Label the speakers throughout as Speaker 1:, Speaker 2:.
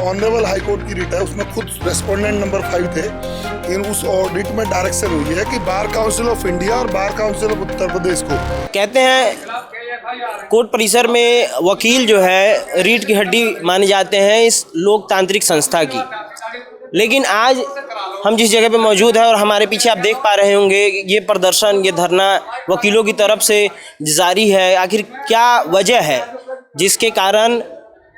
Speaker 1: Honourable high court की writ है, उसमें खुद रेस्पोंडेंट नंबर 5 थे। लेकिन उस ऑडिट में डायरेक्शन हुई है कि बार काउंसिल ऑफ इंडिया और bar council of Uttar Pradesh को
Speaker 2: कहते हैं कोर्ट परिसर में वकील जो है रीढ़ की हड्डी माने जाते हैं इस लोकतांत्रिक संस्था की। लेकिन आज हम जिस जगह पे मौजूद है और हमारे पीछे आप देख पा रहे होंगे ये प्रदर्शन, ये धरना वकीलों की तरफ से जारी है। आखिर क्या वजह है जिसके कारण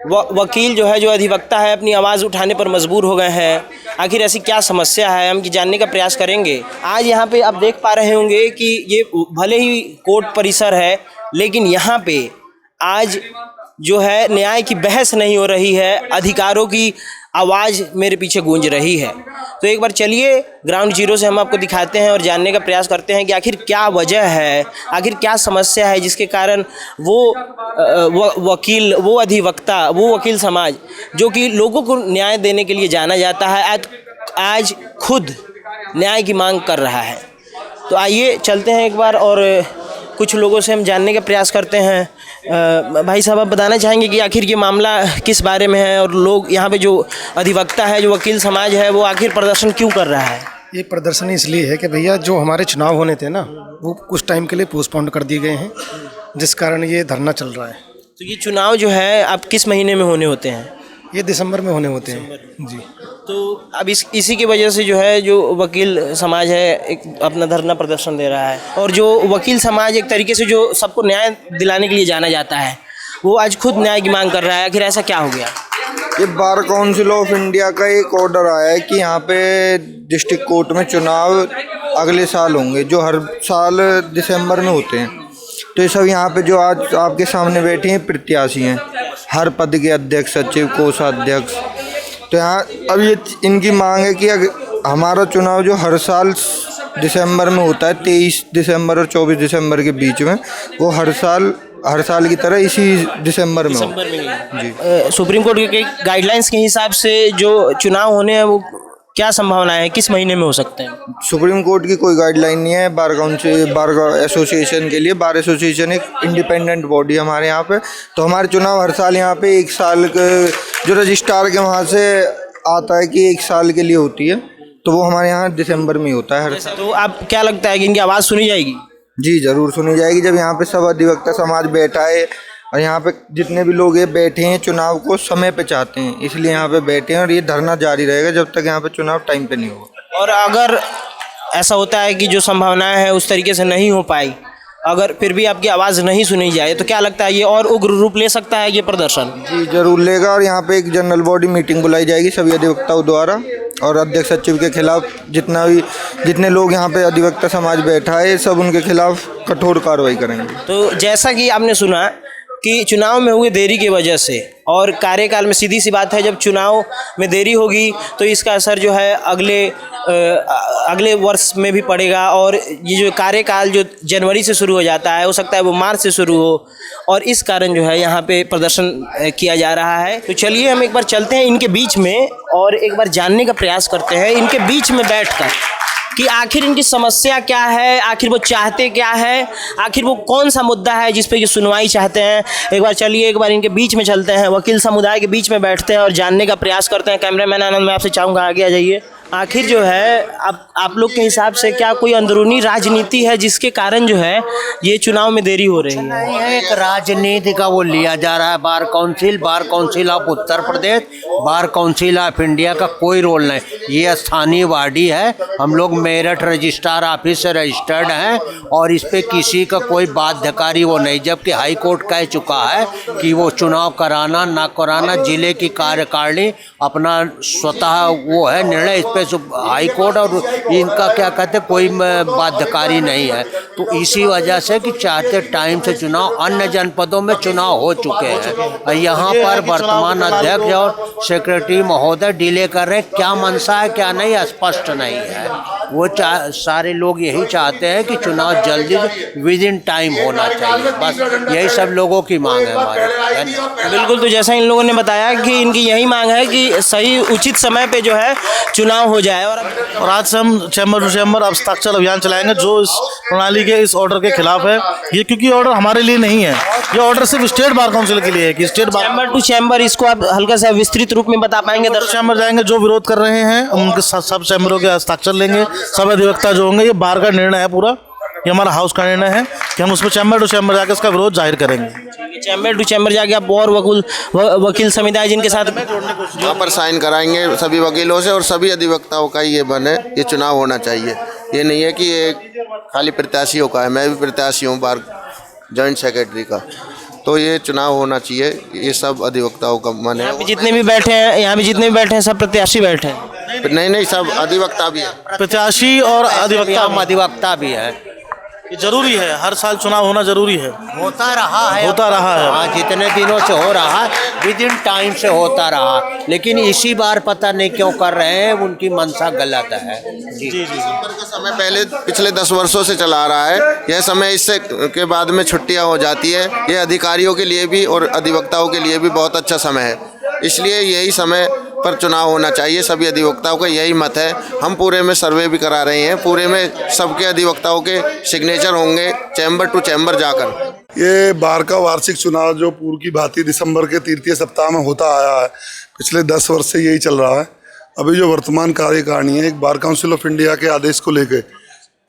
Speaker 2: वकील जो है, जो अधिवक्ता है, अपनी आवाज़ उठाने पर मजबूर हो गए हैं? आखिर ऐसी क्या समस्या है, हम जानने का प्रयास करेंगे। आज यहाँ पे आप देख पा रहे होंगे कि ये भले ही कोर्ट परिसर है, लेकिन यहाँ पे आज जो है न्याय की बहस नहीं हो रही है, अधिकारों की आवाज़ मेरे पीछे गूंज रही है। तो एक बार चलिए ग्राउंड जीरो से हम आपको दिखाते हैं और जानने का प्रयास करते हैं कि आखिर क्या वजह है, आखिर क्या समस्या है जिसके कारण वो वकील, वो अधिवक्ता, वो वकील समाज जो कि लोगों को न्याय देने के लिए जाना जाता है, आज खुद न्याय की मांग कर रहा है। तो आइए चलते हैं एक बार और कुछ लोगों से हम जानने का प्रयास करते हैं। भाई साहब, आप बताना चाहेंगे कि आखिर ये मामला किस बारे में है और लोग यहाँ पे जो अधिवक्ता है, जो वकील समाज है, वो आखिर प्रदर्शन क्यों कर रहा है?
Speaker 3: ये प्रदर्शन इसलिए है कि भैया जो हमारे चुनाव होने थे ना, वो कुछ टाइम के लिए पोस्टपोन कर दिए गए हैं, जिस कारण ये धरना चल रहा है।
Speaker 2: तो ये चुनाव जो है अब किस महीने में होने होते हैं?
Speaker 3: ये दिसंबर में होने होते हैं जी।
Speaker 2: तो अब इसी की वजह से जो है जो वकील समाज है एक अपना धरना प्रदर्शन दे रहा है, और जो वकील समाज एक तरीके से जो सबको न्याय दिलाने के लिए जाना जाता है, वो आज खुद न्याय की मांग कर रहा है। आखिर ऐसा क्या हो गया?
Speaker 4: ये बार काउंसिल ऑफ इंडिया का एक ऑर्डर आया है कि यहाँ पे डिस्ट्रिक्ट कोर्ट में चुनाव अगले साल होंगे, जो हर साल दिसंबर में होते हैं। तो ये सब यहाँ पे जो आज आपके सामने बैठे हैं प्रत्याशी हैं, हर पद के अध्यक्ष, सचिव, कोषाध्यक्ष। तो यहाँ अब ये इनकी मांग है कि हमारा चुनाव जो हर साल दिसंबर में होता है, 23 दिसंबर और 24 दिसंबर के बीच में, वो हर साल की तरह इसी दिसंबर में हो।
Speaker 2: जी। सुप्रीम कोर्ट के गाइडलाइंस के हिसाब से जो चुनाव होने हैं वो क्या संभावना है, किस महीने में हो सकते हैं?
Speaker 4: सुप्रीम कोर्ट की कोई गाइडलाइन नहीं है बार एसोसिएशन के लिए। बार एसोसिएशन एक इंडिपेंडेंट बॉडी है हमारे यहाँ पे। तो हमारे चुनाव हर साल यहाँ पे एक साल के जो रजिस्ट्रार के वहाँ से आता है कि एक साल के लिए होती है, तो वो हमारे यहाँ दिसंबर में होता है हर साल।
Speaker 2: तो आप क्या लगता है कि इनकी आवाज़ सुनी जाएगी?
Speaker 4: जी ज़रूर सुनी जाएगी। जब यहाँ पे सब अधिवक्ता समाज बैठा है और यहाँ पे जितने भी लोग ये बैठे हैं चुनाव को समय पे चाहते हैं, इसलिए यहाँ पे बैठे हैं, और ये धरना जारी रहेगा जब तक यहाँ पे चुनाव टाइम पे नहीं होगा।
Speaker 2: और अगर ऐसा होता है कि जो संभावनाएं हैं उस तरीके से नहीं हो पाई, अगर फिर भी आपकी आवाज़ नहीं सुनी जाए, तो क्या लगता है ये और उग्र रूप ले सकता है ये प्रदर्शन?
Speaker 4: जी ज़रूर लेगा, और यहाँ पे एक जनरल बॉडी मीटिंग बुलाई जाएगी सभी अधिवक्ताओं द्वारा, और अध्यक्ष सचिव के खिलाफ जितने लोग यहाँ पे अधिवक्ता समाज बैठा है सब उनके खिलाफ कठोर कार्रवाई करेंगे।
Speaker 2: तो जैसा कि आपने सुना कि चुनाव में हुई देरी की वजह से और कार्यकाल में, सीधी सी बात है, जब चुनाव में देरी होगी तो इसका असर जो है अगले वर्ष में भी पड़ेगा, और ये जो कार्यकाल जो जनवरी से शुरू हो जाता है, हो सकता है वो मार्च से शुरू हो, और इस कारण जो है यहाँ पे प्रदर्शन किया जा रहा है। तो चलिए हम एक बार चलते हैं इनके बीच में और एक बार जानने का प्रयास करते हैं इनके बीच में बैठकर कि आखिर इनकी समस्या क्या है, आखिर वो चाहते क्या है, आखिर वो कौन सा मुद्दा है जिस पे ये सुनवाई चाहते हैं। एक बार चलिए एक बार इनके बीच में चलते हैं, वकील समुदाय के बीच में बैठते हैं और जानने का प्रयास करते हैं। कैमरामैन आनंद, मैं आपसे चाहूँगा आगे आ जाइए। आखिर जो है आप लोग के हिसाब से क्या कोई अंदरूनी राजनीति है जिसके कारण जो है ये चुनाव में देरी हो रही है?
Speaker 5: नहीं है, एक राजनीति का वो लिया जा रहा है। Bar council of Uttar Pradesh, bar council of India का कोई रोल नहीं। ये स्थानीय बॉडी है, हम लोग मेरठ रजिस्ट्रार ऑफिस से रजिस्टर्ड हैं, और इस पे किसी का कोई बाध्यकारी वो नहीं। जबकि हाई कोर्ट कह चुका है कि वो चुनाव कराना ना कराना जिले की कार्यकारिणी अपना स्वतः वो है निर्णय, इस पे हाई कोर्ट और इनका क्या कहते कोई बाध्यकारी नहीं है। तो इसी वजह से कि चाहते टाइम से चुनाव, अन्य जनपदों में चुनाव हो चुके हैं, यहाँ पर वर्तमान अध्यक्ष और सेक्रेटरी महोदय डिले कर रहे हैं। क्या मंशा है क्या नहीं स्पष्ट नहीं है। वो सारे लोग यही चाहते हैं कि चुनाव जल्दी विद इन टाइम होना चाहिए, बस यही सब लोगों की मांग है हमारी।
Speaker 2: बिल्कुल, तो जैसा इन लोगों ने बताया कि इनकी यही मांग है कि सही उचित समय पे जो है चुनाव चुनाव हो जाए। और
Speaker 6: आज से हम चैम्बर टू चैम्बर अब हस्ताक्षर अभियान चलाएंगे जो इस प्रणाली के इस ऑर्डर के खिलाफ है। ये क्योंकि ऑर्डर हमारे लिए नहीं है, ये ऑर्डर सिर्फ स्टेट बार काउंसिल के लिए है कि state bar
Speaker 2: chamber to chamber, इसको आप हल्का सा विस्तृत रूप में बता पाएंगे?
Speaker 6: चैम्बर जाएंगे, जो विरोध कर रहे हैं उनके सब चैम्बरों के हस्ताक्षर लेंगे। सब अधिवक्ता जो होंगे, ये बार का निर्णय है पूरा, ये हमारा हाउस का निर्णय है कि हम उसमें चैम्बर टू चैम्बर जाकर इसका विरोध जाहिर करेंगे।
Speaker 2: चैम्बर टू चैम्बर जाके आप और वकील समुदाय जिनके साथ
Speaker 7: यहाँ पर साइन कराएंगे सभी वकीलों से और सभी अधिवक्ताओं का ये बने, ये चुनाव होना चाहिए। ये नहीं है कि ये खाली प्रत्याशियों का है, मैं भी प्रत्याशी हूँ बार जॉइंट सेक्रेटरी का, तो ये चुनाव होना चाहिए। ये सब अधिवक्ताओं का मन है।
Speaker 2: जितने भी बैठे हैं यहाँ पे, जितने भी बैठे हैं सब प्रत्याशी बैठे हैं?
Speaker 7: नहीं, सब अधिवक्ता भी है।
Speaker 6: प्रत्याशी और
Speaker 5: अधिवक्ता भी है।
Speaker 6: ये जरूरी है, हर साल चुनाव होना जरूरी है।
Speaker 5: होता रहा है।
Speaker 6: हाँ,
Speaker 5: जितने दिनों से हो रहा है, विद इन टाइम से होता रहा, लेकिन इसी बार पता नहीं क्यों कर रहे हैं, उनकी मंशा गलत है। जी।
Speaker 7: दिसंबर का समय पहले पिछले 10 वर्षों से चला आ रहा है। यह समय इससे के बाद में छुट्टियां हो जाती है। ये अधिकारियों के लिए भी और अधिवक्ताओं के लिए भी बहुत अच्छा समय है, इसलिए यही समय पर चुनाव होना चाहिए। सभी अधिवक्ताओं का यही मत है। हम पूरे में सर्वे भी करा रहे हैं, पूरे में सबके अधिवक्ताओं के सिग्नेचर होंगे चैम्बर टू चैम्बर जाकर।
Speaker 1: ये बार का वार्षिक चुनाव जो पूर्व की भांति दिसंबर के तृतीय सप्ताह में होता आया है, पिछले 10 वर्ष से यही चल रहा है। अभी जो वर्तमान कार्यकारिणी है, एक बार काउंसिल ऑफ इंडिया के आदेश को लेकर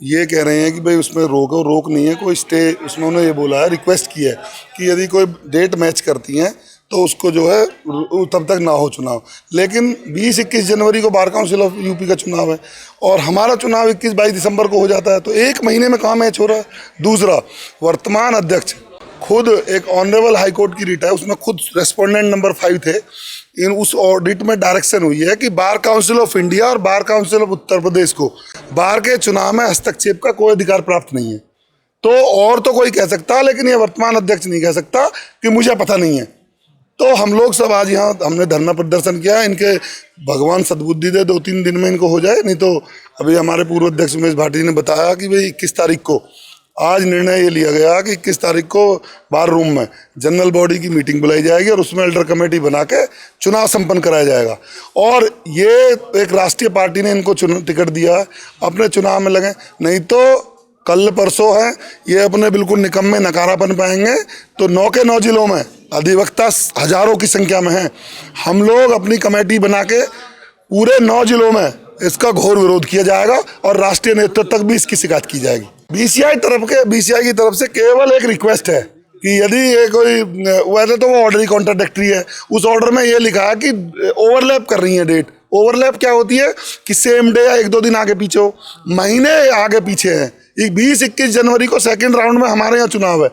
Speaker 1: ये कह रहे हैं कि भाई उसमें रोक नहीं है, कोई स्टे, उसमें उन्होंने ये बोला है, रिक्वेस्ट की है कि यदि कोई डेट मैच करती हैं तो उसको जो है तब तक ना हो चुनाव। लेकिन 20-21 जनवरी को बार काउंसिल ऑफ यूपी का चुनाव है और हमारा चुनाव 21-22 दिसंबर को हो जाता है, तो एक महीने में कहाँ मैच हो रहा है। दूसरा, वर्तमान अध्यक्ष खुद एक ऑनरेबल हाई कोर्ट की रिट है, उसमें खुद रेस्पोंडेंट नंबर 5 थे। उस ऑडिट में डायरेक्शन हुई है कि बार काउंसिल ऑफ इंडिया और bar council of Uttar Pradesh को बार के चुनाव में हस्तक्षेप का कोई अधिकार प्राप्त नहीं है। तो और तो कोई कह सकता, लेकिन ये वर्तमान अध्यक्ष नहीं कह सकता कि मुझे पता नहीं है। तो हम लोग सब आज यहाँ हमने धरना प्रदर्शन किया। इनके भगवान सद्बुद्धि दे, 2-3 दिन में इनको हो जाए, नहीं तो अभी हमारे पूर्व अध्यक्ष उमेश भाटी ने बताया कि भाई 21 तारीख को आज निर्णय ये लिया गया कि 21 तारीख को बार रूम में जनरल बॉडी की मीटिंग बुलाई जाएगी और उसमें एल्डर कमेटी बना के चुनाव संपन्न कराया जाएगा। और ये एक राष्ट्रीय पार्टी ने इनको टिकट दिया, अपने चुनाव में लगे, नहीं तो कल परसों है ये अपने बिल्कुल निकम्मे नकारापन पाएंगे। तो 9 के 9 जिलों में अधिवक्ता हजारों की संख्या में हैं। हम लोग अपनी कमेटी बना के पूरे 9 जिलों में इसका घोर विरोध किया जाएगा और राष्ट्रीय नेतृत्व तक भी इसकी शिकायत की जाएगी। बीसीआई की तरफ से केवल एक रिक्वेस्ट है कि यदि ये कोई, वैसे तो वो ऑर्डर ही कॉन्ट्राडिक्टरी है, उस ऑर्डर में ये लिखा है कि ओवरलैप कर रही है डेट। ओवरलैप क्या होती है कि सेम डे या 1-2 दिन आगे पीछे हो, महीने आगे पीछे हैं। 20-21 जनवरी को सेकंड राउंड में हमारे यहाँ चुनाव है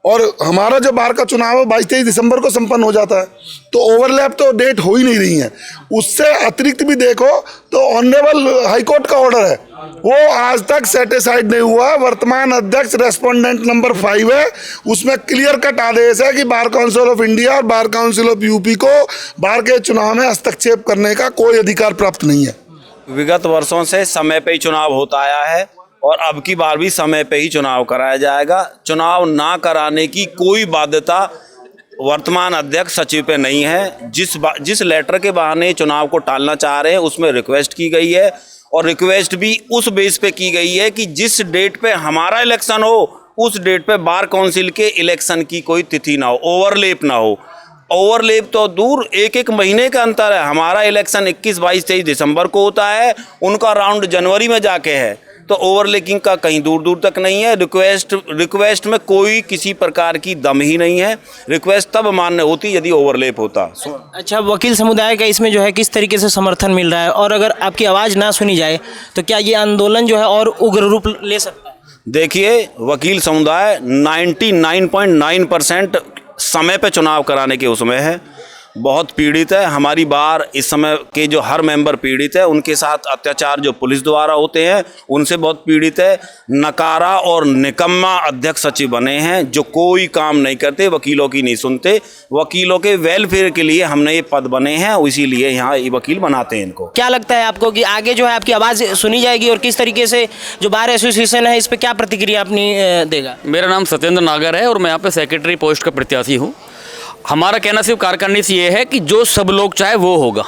Speaker 1: और हमारा जो बार का चुनाव है 22-23 दिसंबर को संपन्न हो जाता है। तो ओवरलैप तो डेट हो ही नहीं रही है। उससे अतिरिक्त भी देखो तो ऑनरेबल हाईकोर्ट का ऑर्डर है, वो आज तक सेटिस्फाइड नहीं हुआ। वर्तमान अध्यक्ष रेस्पोंडेंट नंबर 5 है, उसमें क्लियर कट आदेश है कि बार काउंसिल ऑफ इंडिया और बार काउंसिल ऑफ यूपी को बार के चुनाव में हस्तक्षेप करने का कोई अधिकार प्राप्त नहीं है।
Speaker 8: विगत वर्षों से समय पे ही चुनाव होता आया है और अब की बार भी समय पे ही चुनाव कराया जाएगा। चुनाव ना कराने की कोई बाध्यता वर्तमान अध्यक्ष सचिव पे नहीं है। जिस लेटर के बहाने चुनाव को टालना चाह रहे हैं उसमें रिक्वेस्ट की गई है और रिक्वेस्ट भी उस बेस पे की गई है कि जिस डेट पे हमारा इलेक्शन हो उस डेट पे बार काउंसिल के इलेक्शन की कोई तिथि ना हो, ओवरलेप ना हो। ओवरलेप तो दूर, एक महीने का अंतर है। हमारा इलेक्शन 21, 22, 23 दिसंबर को होता है, उनका राउंड जनवरी में जाके है, तो ओवरलेपिंग का कहीं दूर तक नहीं है। रिक्वेस्ट में कोई किसी प्रकार की दम ही नहीं है। रिक्वेस्ट तब मान्य होती यदि ओवरलेप होता।
Speaker 2: अच्छा, वकील समुदाय का इसमें जो है किस तरीके से समर्थन मिल रहा है, और अगर आपकी आवाज़ ना सुनी जाए तो क्या ये आंदोलन जो है और उग्र रूप ले सकता है?
Speaker 8: देखिए, वकील समुदाय 99.9% समय पे चुनाव कराने के उसमें है, बहुत पीड़ित है। हमारी बार इस समय के जो हर मेंबर पीड़ित है, उनके साथ अत्याचार जो पुलिस द्वारा होते हैं उनसे बहुत पीड़ित है। नकारा और निकम्मा अध्यक्ष सचिव बने हैं जो कोई काम नहीं करते, वकीलों की नहीं सुनते। वकीलों के वेलफेयर के लिए हमने ये पद बने हैं, इसीलिए यहाँ ये वकील बनाते हैं इनको।
Speaker 2: क्या लगता है आपको कि आगे जो है आपकी आवाज़ सुनी जाएगी और किस तरीके से जो बार एसोसिएशन है इस पर क्या प्रतिक्रिया अपनी देगा?
Speaker 9: मेरा नाम सत्येंद्र नागर है और मैं यहाँ पे सेक्रेटरी पोस्ट का प्रत्याशी हूँ। हमारा कहना सिर्फ कार्यकारिणी से ये है कि जो सब लोग चाहे वो होगा,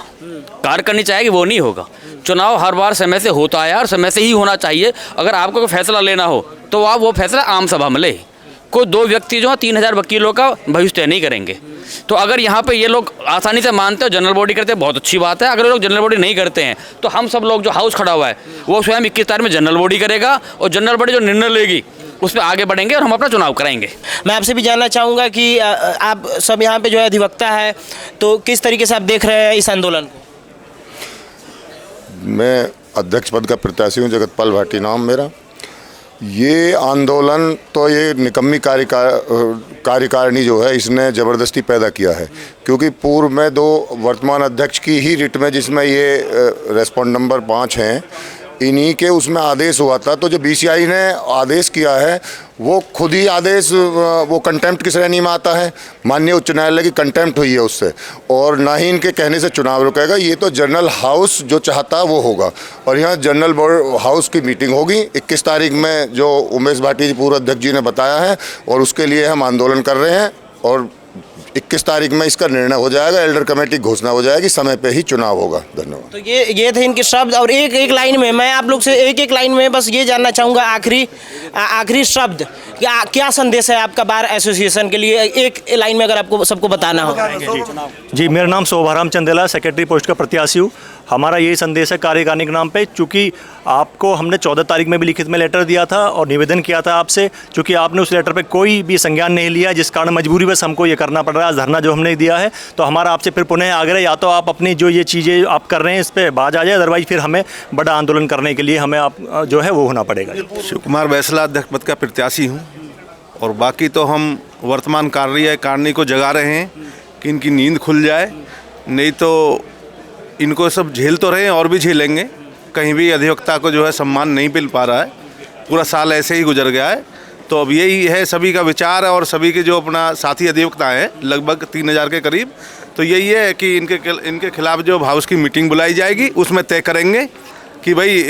Speaker 9: कार्य करनी चाहेगी वो नहीं होगा। चुनाव हर बार समय से होता है और समय से ही होना चाहिए। अगर आपको कोई फैसला लेना हो तो आप वो फैसला आम सभा में ले। कोई दो व्यक्ति जो है 3000 वकीलों का भविष्य तय नहीं करेंगे। तो अगर यहाँ पे ये लोग आसानी से मानते हो जनरल बॉडी करते हैं, बहुत अच्छी बात है। अगर ये लोग जनरल बॉडी नहीं करते हैं तो हम सब लोग जो हाउस खड़ा हुआ है वो स्वयं 21 तारीख में जनरल बॉडी करेगा और जनरल बॉडी जो निर्णय लेगी उस पर आगे बढ़ेंगे और हम अपना चुनाव कराएंगे।
Speaker 2: मैं आपसे भी जानना चाहूँगा कि आप सब यहाँ पे जो है अधिवक्ता है, तो किस तरीके से आप देख रहे हैं इस आंदोलन को?
Speaker 10: मैं अध्यक्ष पद का प्रत्याशी हूँ, जगतपाल भाटी नाम मेरा। ये आंदोलन तो ये निकम्मी कार्यकारिणी जो है इसने ज़बरदस्ती पैदा किया है, क्योंकि पूर्व में 2 वर्तमान अध्यक्ष की ही रिट में जिसमें ये रेस्पॉन्ड नंबर 5 हैं, इन्हीं के उसमें आदेश हुआ था। तो जो बीसीआई ने आदेश किया है वो खुद ही आदेश वो कंटेम्प्ट की श्रेणी में आता है। माननीय उच्च न्यायालय की कंटेम्प्ट हुई है उससे, और ना ही इनके कहने से चुनाव रुकेगा। ये तो जनरल हाउस जो चाहता है वो होगा, और यहाँ जनरल हाउस की मीटिंग होगी 21 तारीख में, जो उमेश भाटी जी पूर्व अध्यक्ष जी ने बताया है, और उसके लिए हम आंदोलन कर रहे हैं। और 21 तारीख में इसका निर्णय हो जाएगा, एल्डर कमेटी घोषणा हो जाएगी, समय पे ही चुनाव होगा। धन्यवाद।
Speaker 2: तो ये थे इनके शब्द। और एक लाइन में मैं आप लोग से एक लाइन में बस ये जानना चाहूँगा, आखिरी शब्द क्या संदेश है आपका बार एसोसिएशन के लिए? एक लाइन में अगर आपको सबको बताना हो।
Speaker 11: जी, मेरा नाम शोभाराम चंदेला, सेक्रेटरी पोस्ट का प्रत्याशी हूँ। हमारा यही संदेश है कार्यकारिणी के नाम पे, चूँकि आपको हमने 14 तारीख में भी लिखित में लेटर दिया था और निवेदन किया था आपसे, चूँकि आपने उस लेटर पे कोई भी संज्ञान नहीं लिया, जिस कारण मजबूरी बस हमको ये करना पड़ रहा है, धरना जो हमने दिया है। तो हमारा आपसे फिर पुनः आग्रह, या तो आप अपनी जो ये चीज़ें आप कर रहे हैं इस पर बाज आ जाए, अदरवाइज फिर हमें बड़ा आंदोलन करने के लिए हमें आप जो है वो होना पड़ेगा।
Speaker 12: शिव कुमार बैसला, अध्यक्ष पद का प्रत्याशी हूँ। और बाकी तो हम वर्तमान कार्यकारिणी को जगा रहे हैं कि इनकी नींद खुल जाए, नहीं तो इनको सब झेल तो रहे हैं और भी झेलेंगे। कहीं भी अधिवक्ता को जो है सम्मान नहीं मिल पा रहा है, पूरा साल ऐसे ही गुजर गया है। तो अब यही है सभी का विचार, और सभी के जो अपना साथी अधिवक्ता हैं लगभग 3000 के करीब, तो यही है कि इनके खिलाफ जो हाउस की मीटिंग बुलाई जाएगी उसमें तय करेंगे कि भाई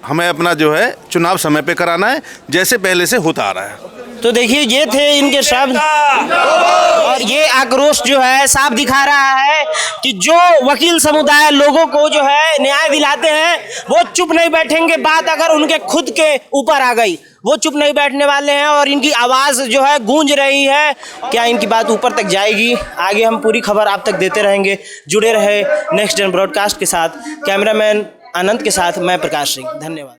Speaker 12: हमें अपना जो है चुनाव समय पे कराना है, जैसे पहले से होता आ रहा है।
Speaker 2: तो देखिए ये थे इनके शब्द, और ये आक्रोश जो है साफ दिखा रहा है कि जो वकील समुदाय लोगों को जो है न्याय दिलाते हैं वो चुप नहीं बैठेंगे। बात अगर उनके खुद के ऊपर आ गई वो चुप नहीं बैठने वाले हैं, और इनकी आवाज़ जो है गूंज रही है। क्या इनकी बात ऊपर तक जाएगी? आगे हम पूरी खबर आप तक देते रहेंगे। जुड़े रहे नेक्स्ट जन ब्रॉडकास्ट के साथ। कैमरामैन आनंद के साथ मैं प्रकाश सिंह। धन्यवाद।